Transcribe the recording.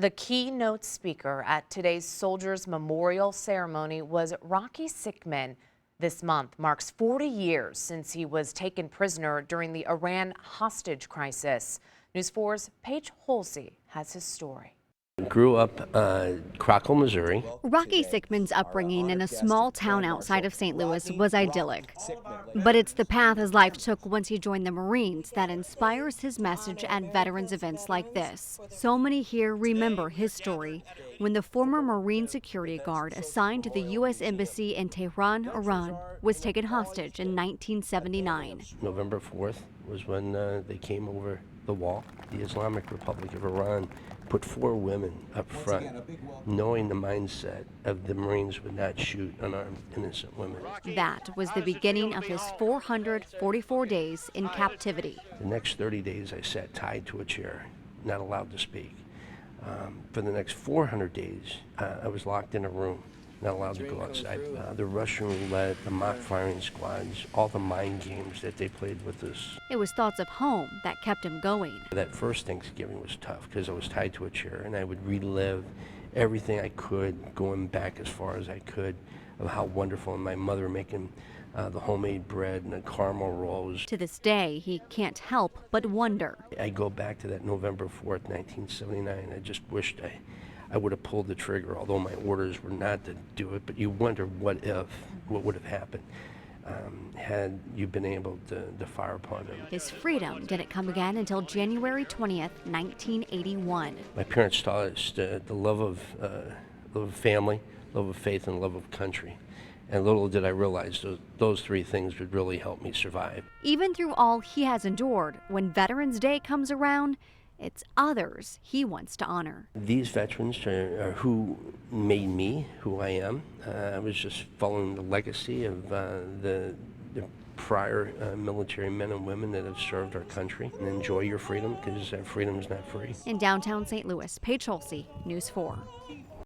The keynote speaker at today's Soldiers Memorial Ceremony was Rocky Sickmann. This month marks 40 years since he was taken prisoner during the Iran hostage crisis. News 4's Paige Holsey has his story. Grew up Crockle, Missouri. Rocky Sickmann's upbringing in a small town outside of St. Louis was idyllic. But it's the path his life took once he joined the Marines that inspires his message at veterans events like this. So many here remember his story when the former Marine security guard assigned to the U.S. Embassy in Tehran, Iran, was taken hostage in 1979. November 4th was when they came over the wall. The Islamic Republic of Iran put 4 women up front, knowing the mindset of the Marines would not shoot unarmed, innocent women. That was the beginning of his 444 days in captivity. The next 30 days I sat tied to a chair, not allowed to speak. For the next 400 days, I was locked in a room, not allowed to go outside. The Russian roulette, the mock firing squads, all the mind games that they played with us. It was thoughts of home that kept him going. That first Thanksgiving was tough because I was tied to a chair and I would relive everything I could, going back as far as I could, of how wonderful, and my mother making the homemade bread and the caramel rolls. To this day, he can't help but wonder. I go back to that November 4th, 1979. I just wished I would have pulled the trigger, although my orders were not to do it. But you wonder what would have happened had you been able to fire upon him. His freedom didn't come again until January 20th, 1981. My parents taught us the love of family, love of faith, and love of country. And little did I realize those 3 things would really help me survive. Even through all he has endured, when Veterans Day comes around, it's others he wants to honor. These veterans are who made me who I am. I was just following the legacy of the prior military men and women that have served our country. And enjoy your freedom, because freedom is not free. In downtown St. Louis, Paige Holsey, News 4.